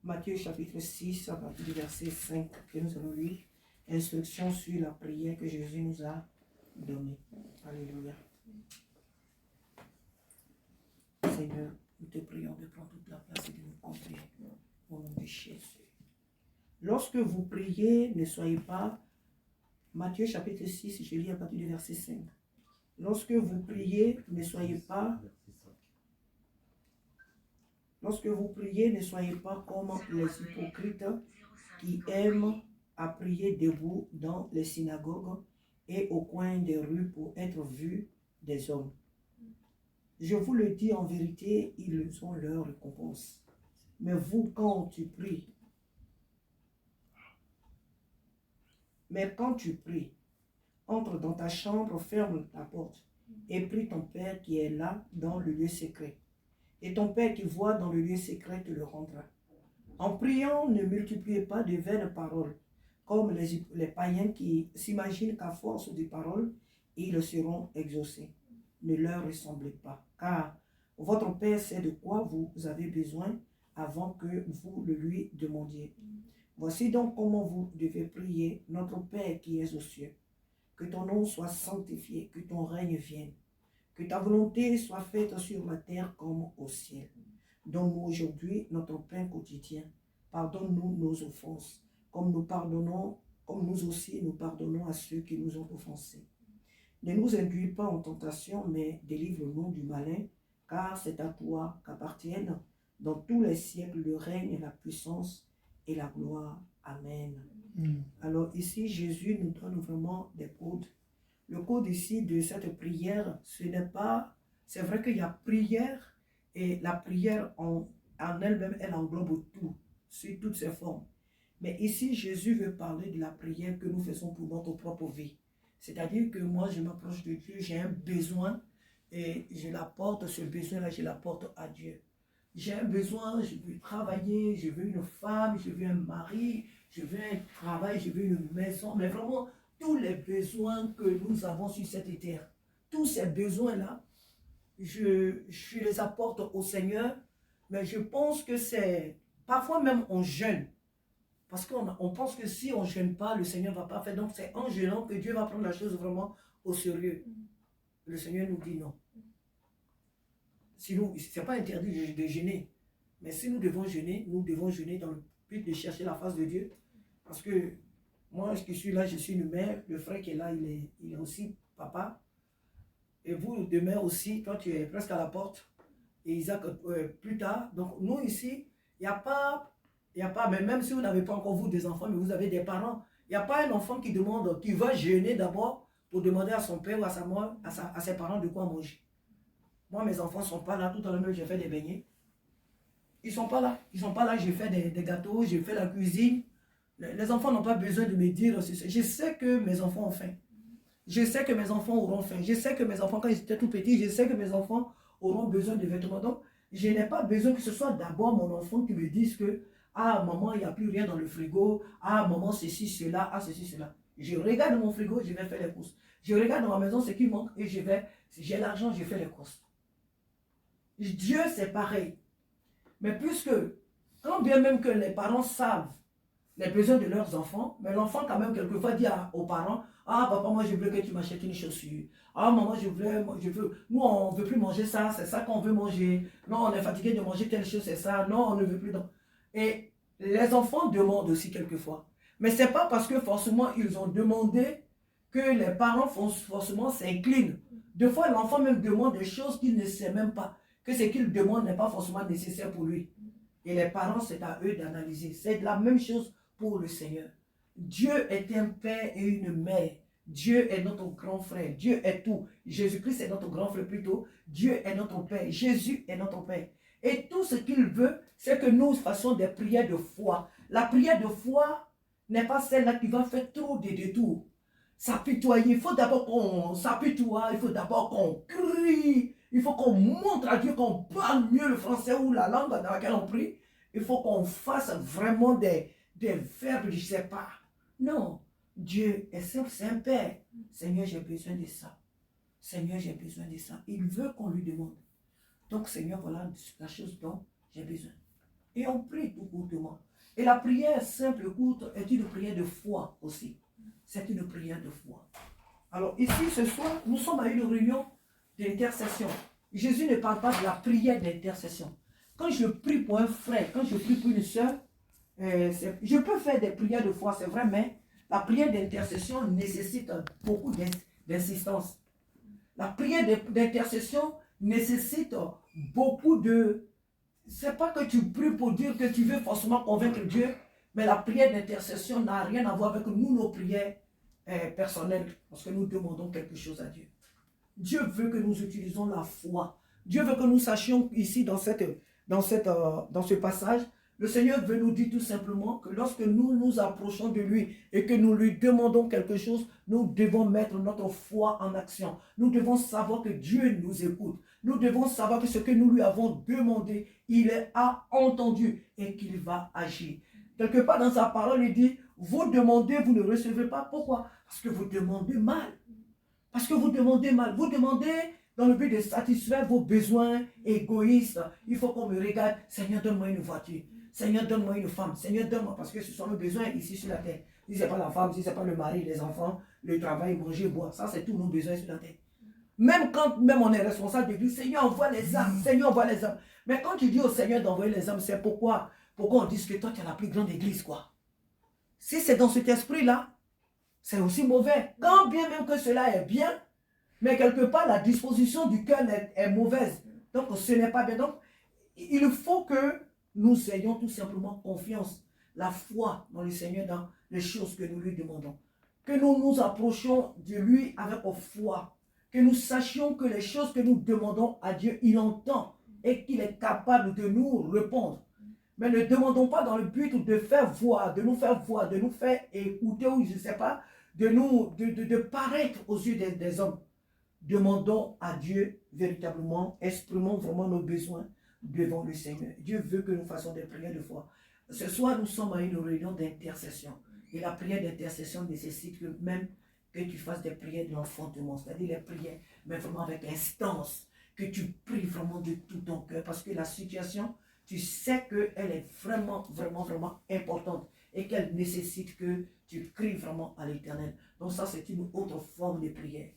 Matthieu chapitre 6, à partir du verset 5 que nous allons lire. Instruction sur la prière que Jésus nous a donnée. Alléluia. Seigneur, nous te prions de prendre toute la place et de nous conduire au nom de Jésus. Lorsque vous priez, ne soyez pas... Matthieu chapitre 6, je lis à partir du verset 5. Lorsque vous priez, ne soyez pas... Lorsque vous priez, ne soyez pas comme les hypocrites qui aiment à prier debout dans les synagogues et au coin des rues pour être vus des hommes. Je vous le dis en vérité, ils ont leur récompense. Mais vous, quand tu pries, entre dans ta chambre, ferme ta porte et prie ton Père qui est là dans le lieu secret. Et ton Père qui voit dans le lieu secret te le rendra. En priant, ne multipliez pas de vaines paroles, comme les païens qui s'imaginent qu'à force de paroles, ils seront exaucés. Ne leur ressemblez pas, car votre Père sait de quoi vous avez besoin avant que vous le lui demandiez. Voici donc comment vous devez prier, notre Père qui es aux cieux. Que ton nom soit sanctifié, que ton règne vienne. Que ta volonté soit faite sur la terre comme au ciel. Donne-nous aujourd'hui notre pain quotidien. Pardonne-nous nos offenses, comme nous aussi nous pardonnons à ceux qui nous ont offensés. Ne nous induis pas en tentation, mais délivre-nous du malin, car c'est à toi qu'appartiennent dans tous les siècles le règne, la puissance et la gloire. Amen. Alors ici, Jésus nous donne vraiment des codes. Le code ici de cette prière, ce n'est pas... C'est vrai qu'il y a prière, et la prière en elle-même, elle englobe tout, sur toutes ses formes. Mais ici, Jésus veut parler de la prière que nous faisons pour notre propre vie. C'est-à-dire que moi, je m'approche de Dieu, j'ai un besoin, et je l'apporte, ce besoin-là, je l'apporte à Dieu. J'ai un besoin, je veux travailler, je veux une femme, je veux un mari, je veux un travail, je veux une maison, mais vraiment... Tous les besoins que nous avons sur cette terre, tous ces besoins-là, je les apporte au Seigneur, mais je pense que c'est... Parfois même on jeûne, parce qu'on pense que si on ne jeûne pas, le Seigneur ne va pas faire. Donc c'est en jeûnant que Dieu va prendre la chose vraiment au sérieux. Le Seigneur nous dit non. Sinon, ce n'est pas interdit de jeûner, mais si nous devons jeûner dans le but de chercher la face de Dieu, parce que moi, qui suis là, je suis une mère. Le frère qui est là, il est aussi papa. Et vous, demain aussi, toi, tu es presque à la porte. Et Isaac, plus tard. Donc, nous, ici, il n'y a pas, mais même si vous n'avez pas encore, vous, des enfants, mais vous avez des parents, il n'y a pas un enfant qui demande, qui va jeûner d'abord pour demander à son père ou à sa mère, à ses parents de quoi manger. Moi, mes enfants ne sont pas là. Tout à l'heure, j'ai fait des beignets. Ils ne sont pas là. Ils ne sont pas là. J'ai fait des gâteaux, j'ai fait la cuisine. Les enfants n'ont pas besoin de me dire, je sais que mes enfants ont faim. Je sais que mes enfants auront faim. Je sais que mes enfants, quand ils étaient tout petits, je sais que mes enfants auront besoin de vêtements. Donc, je n'ai pas besoin que ce soit d'abord mon enfant qui me dise que, ah, maman, il n'y a plus rien dans le frigo. Ah, maman, ceci, cela. Ah, ceci, cela. Je regarde mon frigo, je vais faire les courses. Je regarde dans ma maison ce qui manque et si j'ai l'argent, je fais les courses. Dieu, c'est pareil. Mais puisque, quand bien même que les parents savent les besoins de leurs enfants, mais l'enfant quand même quelquefois dit aux parents, ah papa, moi je veux que tu m'achètes une chaussure, ah maman nous on ne veut plus manger ça, c'est ça qu'on veut manger, non on est fatigué de manger telle chose, c'est ça, non on ne veut plus. Et les enfants demandent aussi quelquefois, mais c'est pas parce que forcément ils ont demandé que les parents forcément s'inclinent. Des fois l'enfant même demande des choses qu'il ne sait même pas, que ce qu'il demande n'est pas forcément nécessaire pour lui. Et les parents, c'est à eux d'analyser. C'est la même chose pour le Seigneur. Dieu est un père et une mère. Dieu est notre grand frère. Dieu est tout. Jésus-Christ est notre grand frère plutôt. Dieu est notre père. Jésus est notre père. Et tout ce qu'il veut, c'est que nous fassions des prières de foi. La prière de foi n'est pas celle-là qui va faire trop de détours. S'apitoyer. Il faut d'abord qu'on s'apitoie. Il faut d'abord qu'on crie. Il faut qu'on montre à Dieu qu'on parle mieux le français ou la langue dans laquelle on prie. Il faut qu'on fasse vraiment des verbes, je ne sais pas. Non, Dieu est simple, c'est un Père. Seigneur, j'ai besoin de ça. Seigneur, j'ai besoin de ça. Il veut qu'on lui demande. Donc, Seigneur, voilà la chose dont j'ai besoin. Et on prie tout courtement. Et la prière simple et courte est une prière de foi aussi. C'est une prière de foi. Alors ici, ce soir, nous sommes à une réunion d'intercession. Jésus ne parle pas de la prière d'intercession. Quand je prie pour un frère, quand je prie pour une soeur, je peux faire des prières de foi, c'est vrai, mais la prière d'intercession nécessite beaucoup d'insistance. La prière d'intercession nécessite beaucoup de... C'est pas que tu pries pour dire que tu veux forcément convaincre Dieu, mais la prière d'intercession n'a rien à voir avec nous, nos prières personnelles, parce que nous demandons quelque chose à Dieu. Dieu veut que nous utilisons la foi. Dieu veut que nous sachions ici dans ce passage, le Seigneur veut nous dire tout simplement que lorsque nous nous approchons de lui et que nous lui demandons quelque chose, nous devons mettre notre foi en action. Nous devons savoir que Dieu nous écoute. Nous devons savoir que ce que nous lui avons demandé, il a entendu et qu'il va agir. Quelque part dans sa parole, il dit, vous demandez, vous ne recevez pas. Pourquoi? Parce que vous demandez mal. Parce que vous demandez mal. Vous demandez dans le but de satisfaire vos besoins égoïstes. Il faut qu'on me regarde. Seigneur, donne-moi une voiture. Seigneur, donne-moi une femme. Seigneur, donne-moi. Parce que ce sont nos besoins ici sur la terre. Si ce n'est pas la femme, si ce n'est pas le mari, les enfants, le travail, manger, boire. Ça, c'est tous nos besoins sur la terre. Même quand on est responsable de Dieu, Seigneur, envoie les âmes. Seigneur, envoie les âmes. Mais quand tu dis au Seigneur d'envoyer les âmes, c'est pourquoi on dit que toi, tu as la plus grande église, quoi. Si c'est dans cet esprit-là, c'est aussi mauvais. Quand bien même que cela est bien, mais quelque part, la disposition du cœur est mauvaise. Donc, ce n'est pas bien. Donc, il faut que nous ayons tout simplement confiance, la foi dans le Seigneur, dans les choses que nous lui demandons. Que nous nous approchions de lui avec foi. Que nous sachions que les choses que nous demandons à Dieu, il entend et qu'il est capable de nous répondre. Mais ne demandons pas dans le but de faire voir, de nous faire écouter ou je ne sais pas, de paraître aux yeux des hommes. Demandons à Dieu véritablement, exprimons vraiment nos besoins devant le Seigneur. Dieu veut que nous fassions des prières de foi. Ce soir, nous sommes à une réunion d'intercession. Et la prière d'intercession nécessite que même que tu fasses des prières de l'enfantement, c'est-à-dire les prières, mais vraiment avec instance, que tu pries vraiment de tout ton cœur, parce que la situation, tu sais qu'elle est vraiment, vraiment, vraiment importante et qu'elle nécessite que tu cries vraiment à l'Éternel. Donc ça, c'est une autre forme de prière.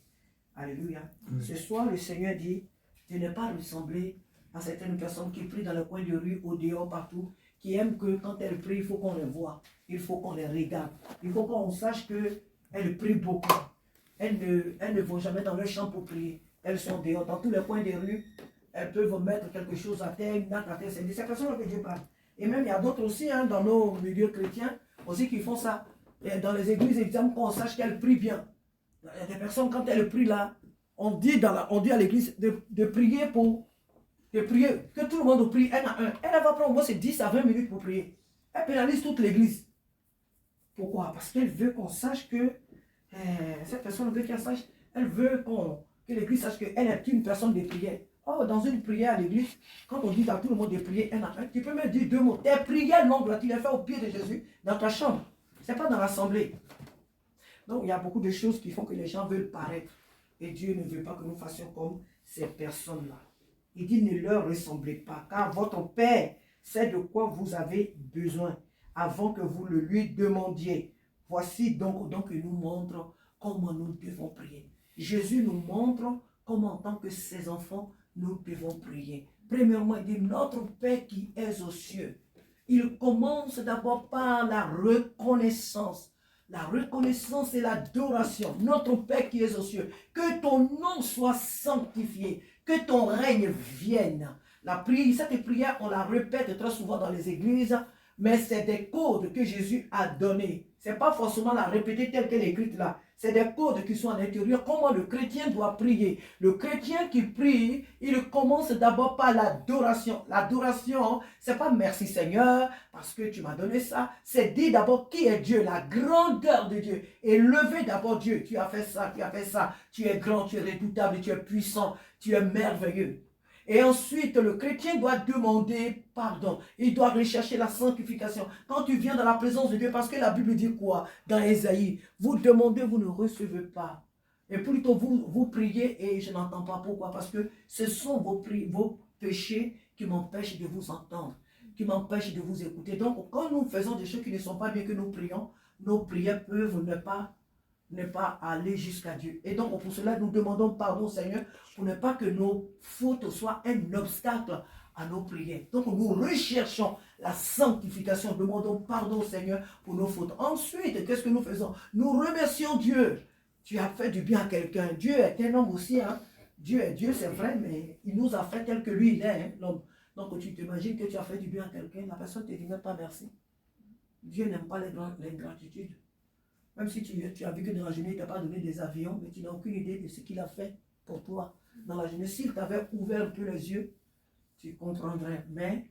Alléluia. Ce soir, le Seigneur dit de ne pas ressembler à certaines personnes qui prient dans le coin de rue, au dehors, partout, qui aiment que quand elles prient, il faut qu'on les voie, il faut qu'on les regarde, il faut qu'on sache qu'elles prient beaucoup. Elles ne vont jamais dans leur champ pour prier. Elles sont dehors, dans tous les coins des rues, elles peuvent mettre quelque chose à terre, une natte à terre. C'est de ces personnes que Dieu parle. Et même il y a d'autres aussi, dans nos milieux chrétiens, aussi qui font ça. Et dans les églises, évidemment, qu'on sache qu'elles prient bien. Il y a des personnes, quand elles prient là, on dit à l'église de prier que tout le monde prie un à un. Elle va prendre au moins 10 à 20 minutes pour prier. Elle pénalise toute l'église. Pourquoi? Parce qu'elle veut qu'on sache que cette personne veut qu'elle sache, elle veut que l'église sache qu'elle est une personne de prière. Oh, dans une prière à l'église, quand on dit à tout le monde de prier un à un, tu peux me dire 2 mots. Tes prières longues, tu les fais au pied de Jésus, dans ta chambre. Ce n'est pas dans l'assemblée. Donc, il y a beaucoup de choses qui font que les gens veulent paraître. Et Dieu ne veut pas que nous fassions comme ces personnes-là. Il dit, ne leur ressemblez pas, car votre Père sait de quoi vous avez besoin, avant que vous le lui demandiez. Voici donc il nous montre comment nous devons prier. Jésus nous montre comment, en tant que ses enfants, nous devons prier. Premièrement, il dit, notre Père qui est aux cieux. Il commence d'abord par la reconnaissance. La reconnaissance et l'adoration. Notre Père qui es aux cieux, que ton nom soit sanctifié, que ton règne vienne. Cette prière, on la répète très souvent dans les églises, mais c'est des codes que Jésus a donnés. Ce n'est pas forcément la répéter telle qu'elle est écrite là. C'est des codes qui sont à l'intérieur. Comment le chrétien doit prier. Le chrétien qui prie, il commence d'abord par l'adoration. L'adoration, c'est pas merci Seigneur, parce que tu m'as donné ça. C'est dire d'abord qui est Dieu, la grandeur de Dieu. Et lever d'abord Dieu. Tu as fait ça, tu as fait ça. Tu es grand, tu es redoutable, tu es puissant, tu es merveilleux. Et ensuite, le chrétien doit demander pardon. Il doit rechercher la sanctification. Quand tu viens dans la présence de Dieu, parce que la Bible dit quoi? Dans Ésaïe, vous demandez, vous ne recevez pas. Et plutôt, vous priez et je n'entends pas. Pourquoi? Parce que ce sont vos péchés qui m'empêchent de vous entendre. qui m'empêchent de vous écouter. Donc, quand nous faisons des choses qui ne sont pas bien, que nous prions, nos prières peuvent ne pas aller jusqu'à Dieu. Et donc, pour cela, nous demandons pardon, Seigneur, pour ne pas que nos fautes soient un obstacle à nos prières. Donc, nous recherchons la sanctification. Demandons pardon, Seigneur, pour nos fautes. Ensuite, qu'est-ce que nous faisons? Nous remercions Dieu. Tu as fait du bien à quelqu'un. Dieu est un homme aussi. Hein? Dieu est Dieu, c'est vrai, mais il nous a fait tel que lui, il est, hein, l'homme. Donc, tu t'imagines que tu as fait du bien à quelqu'un, la personne ne te dit même pas merci. Dieu n'aime pas l'ingratitude. Même si tu as vu que dans la journée, il ne t'a pas donné des avions, mais tu n'as aucune idée de ce qu'il a fait pour toi. Dans la journée, s'il t'avait ouvert un peu les yeux, tu comprendrais. Mais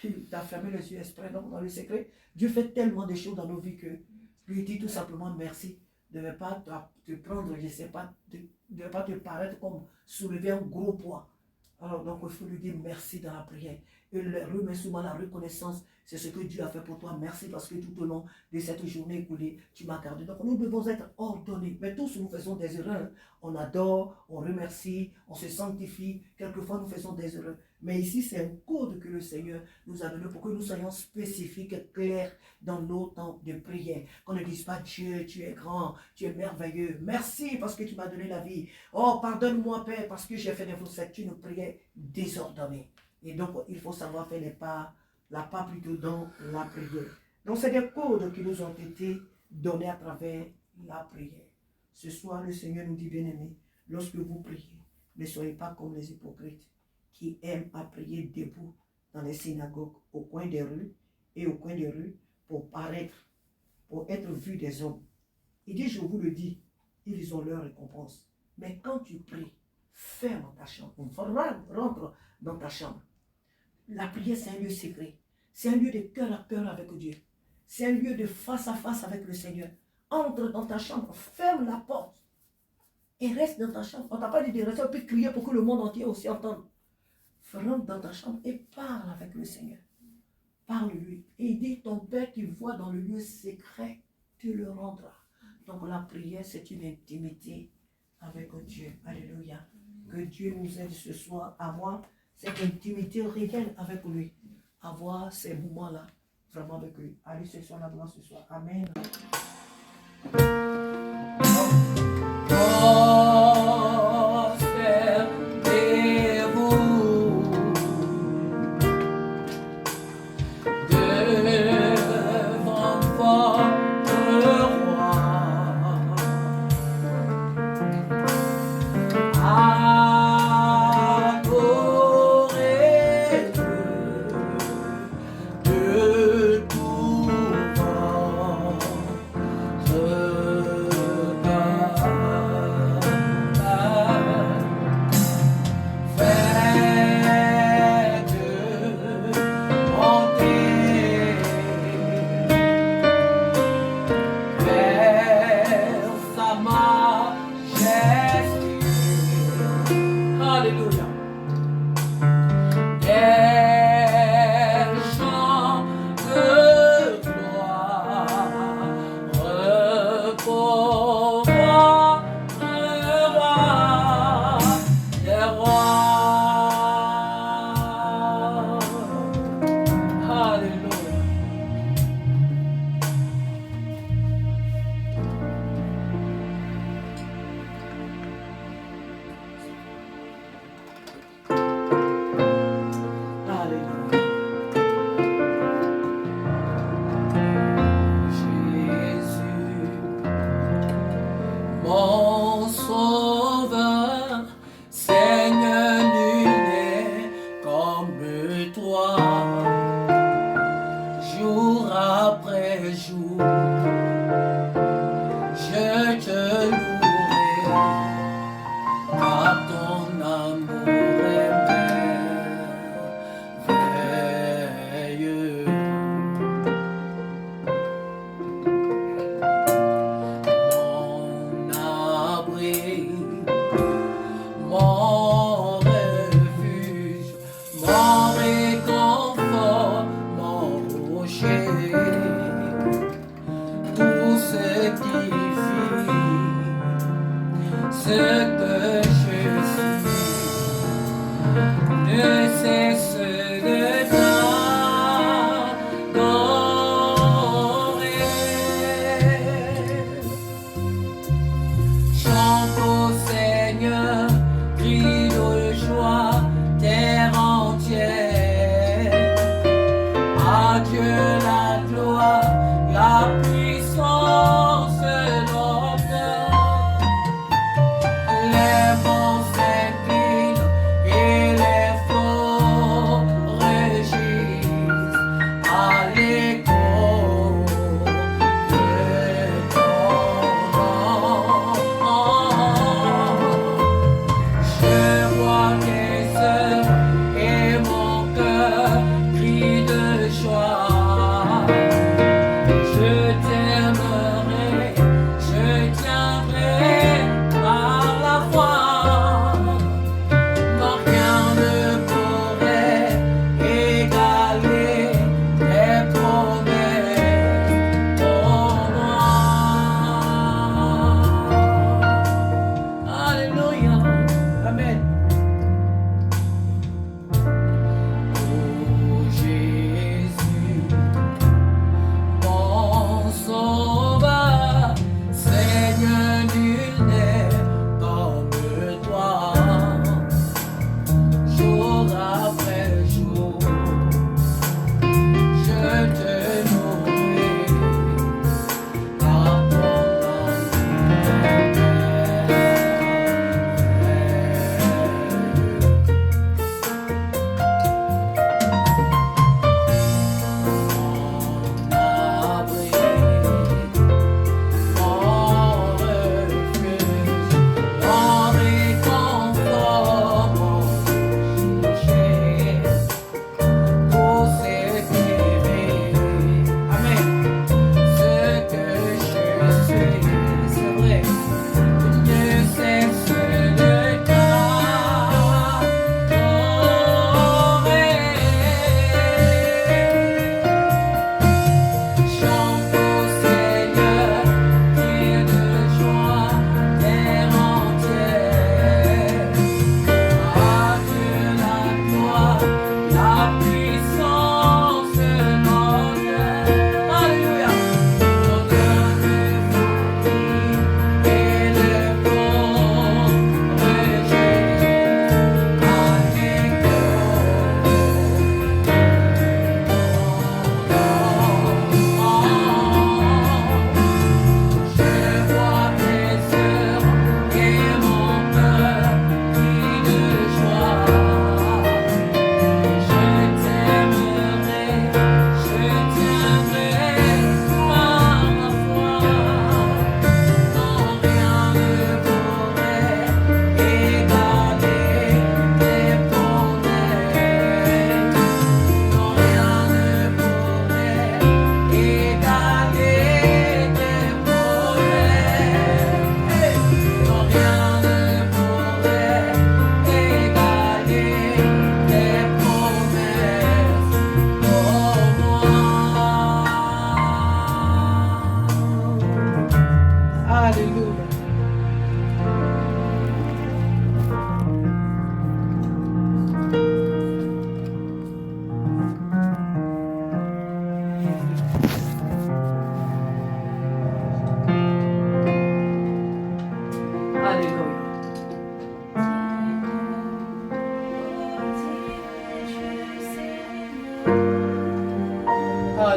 il t'a fermé les yeux exprès. Donc, dans le secret, Dieu fait tellement de choses dans nos vies que lui dit tout simplement merci. Ne devait pas te prendre, je ne sais pas, ne devait pas te paraître comme soulever un gros poids. Alors, donc, il faut lui dire merci dans la prière. Et le remerciement, la reconnaissance, c'est ce que Dieu a fait pour toi. Merci parce que tout au long de cette journée écoulée, tu m'as gardé. Donc, nous devons être ordonnés. Mais tous, nous faisons des erreurs. On adore, on remercie, on se sanctifie. Quelquefois, nous faisons des erreurs. Mais ici, c'est un code que le Seigneur nous a donné pour que nous soyons spécifiques, clairs dans nos temps de prière. Qu'on ne dise pas Dieu, tu es grand, tu es merveilleux. Merci parce que tu m'as donné la vie. Oh, pardonne-moi, Père, parce que j'ai fait des fautes. C'est une prière désordonnée. Et donc, il faut savoir faire la part plutôt dans la prière. Donc, c'est des codes qui nous ont été donnés à travers la prière. Ce soir, le Seigneur nous dit, bien-aimés, lorsque vous priez, ne soyez pas comme les hypocrites qui aiment à prier debout dans les synagogues, au coin des rues et au coin des rues pour paraître, pour être vus des hommes. Il dit, je vous le dis, ils ont leur récompense. Mais quand tu pries, ferme ta chambre, rentre dans ta chambre. La prière, c'est un lieu secret. C'est un lieu de cœur à cœur avec Dieu. C'est un lieu de face à face avec le Seigneur. Entre dans ta chambre, ferme la porte et reste dans ta chambre. On ne t'a pas dit de rester, on peut crier pour que le monde entier aussi entende. Rentre dans ta chambre et parle avec le Seigneur. Parle-lui. Et il dit, ton Père qui voit dans le lieu secret, tu le rendras. Donc la prière, c'est une intimité avec Dieu. Alléluia. Que Dieu nous aide ce soir à avoir cette intimité réelle avec lui. Avoir ces moments-là vraiment avec lui. Allez, ce soir, la gloire ce soir. Amen.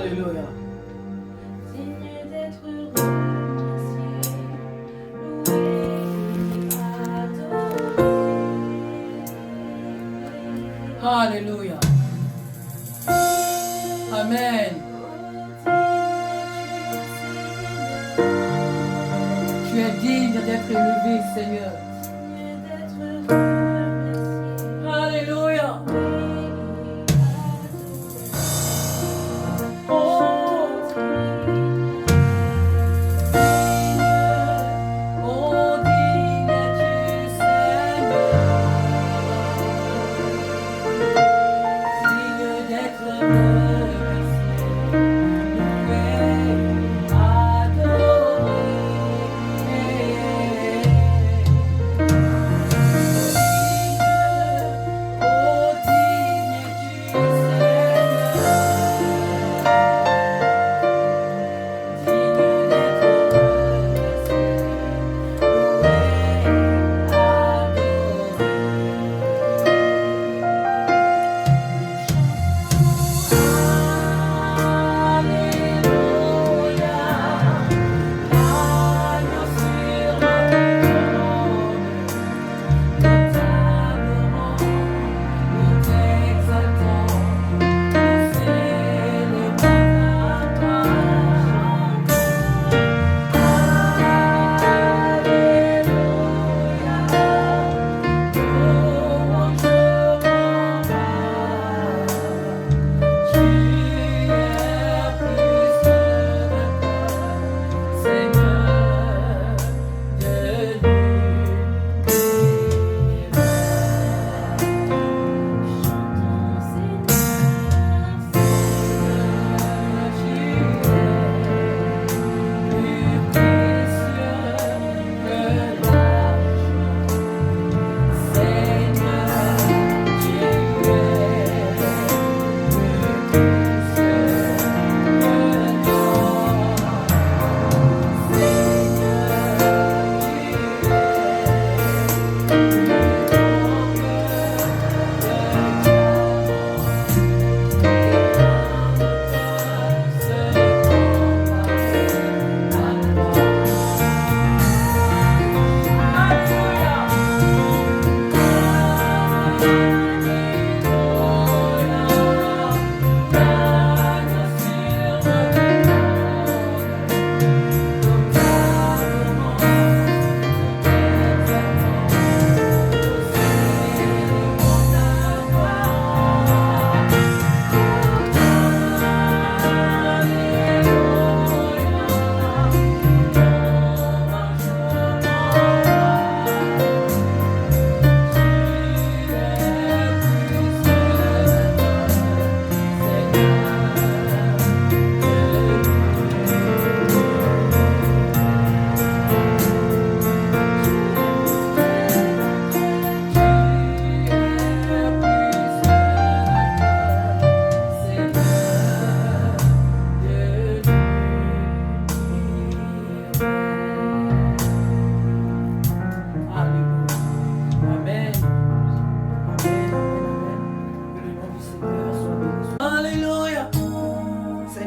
Alléluia. Alléluia. Amen. Tu es digne d'être élevé, Seigneur. Alléluia.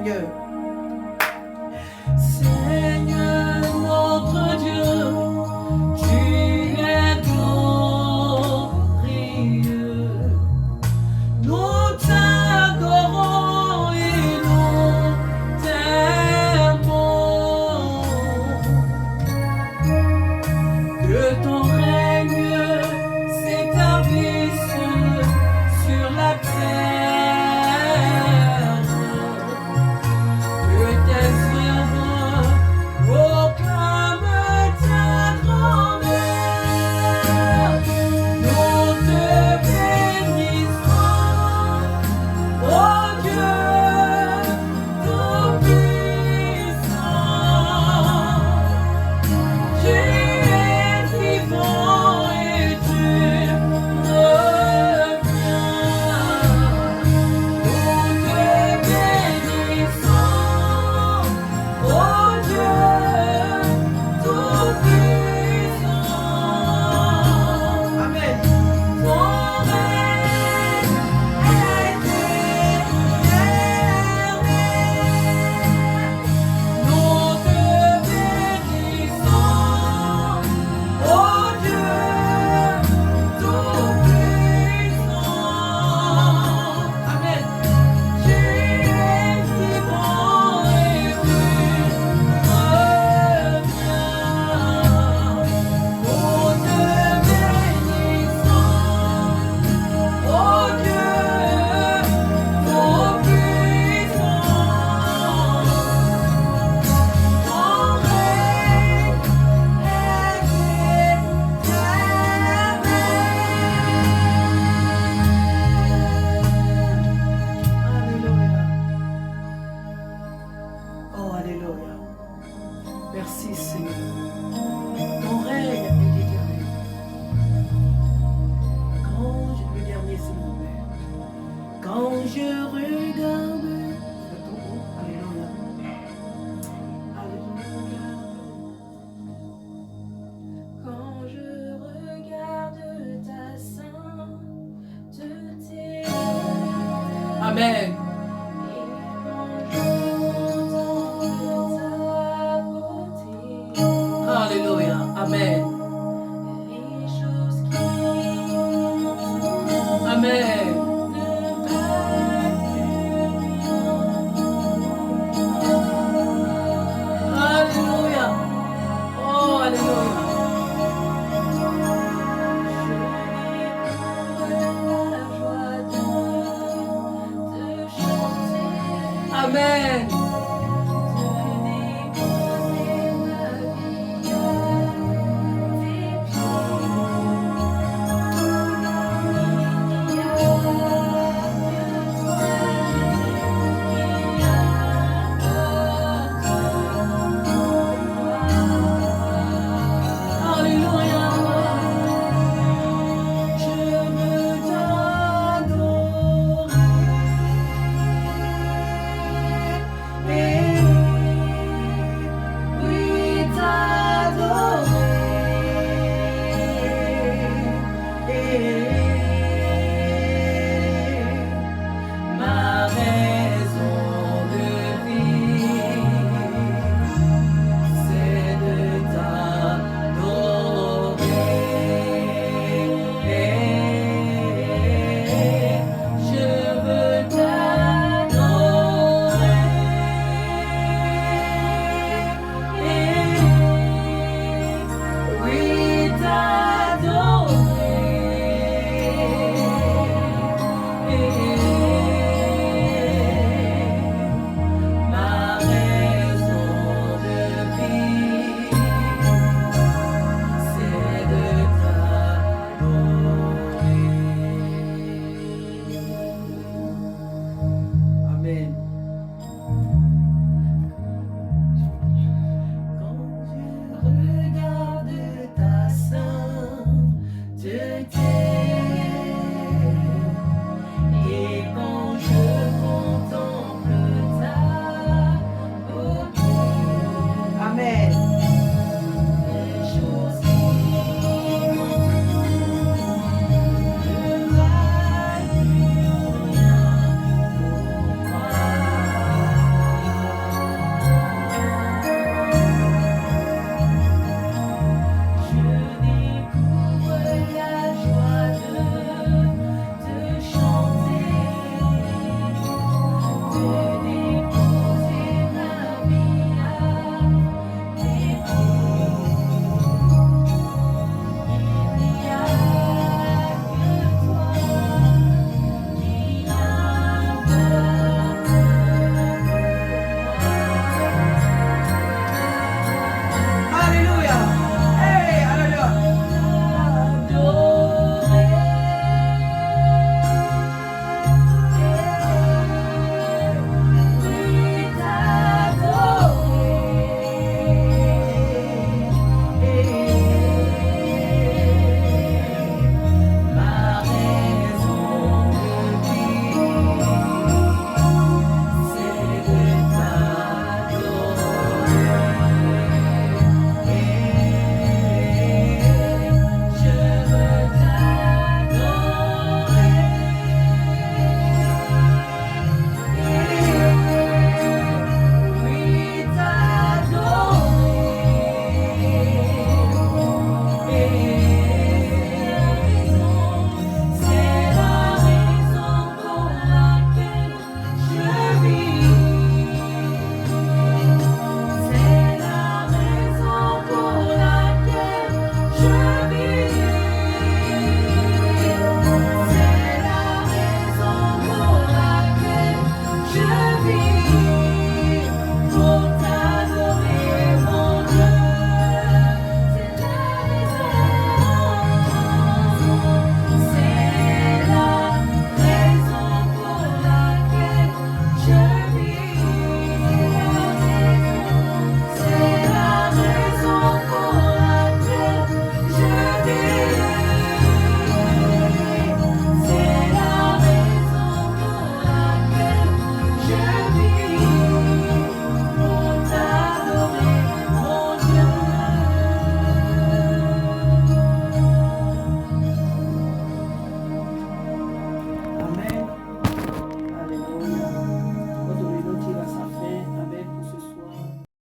Seigneur. Seigneur notre Dieu, tu es glorieux. Nous t'adorons et nous t'aimons. Que ton règne s'établisse sur la terre. Que tes œuvres proclament ta grandeur. Nous te bénissons, ô Dieu Tout-Puissant. Tu es vivant et tu reviens. Nous te bénissons, ô Dieu Tout-Puissant. Amen. Ton règne est éternel. Nous te bénissons, ô Dieu Tout-Puissant. Amen. Tu es vivant et tu reviens. Nous te bénissons, ô Dieu Tout-Puissant. Ton règne Alléluia. Oh, Alléluia. Merci, Seigneur. Ton règne est éternel. Quand je le dernier, s'il vous plaît. Quand je regarde. C'est tout bon. Alléluia. Alléluia. Quand je regarde ta sainteté, Amen. et quand je contemple ta beauté, Alléluia. Amen. les choses qui Amen. ne valent Alléluia. Oh, Alléluia. plus rien. Je n'éprouve la joie de chanter. Amen.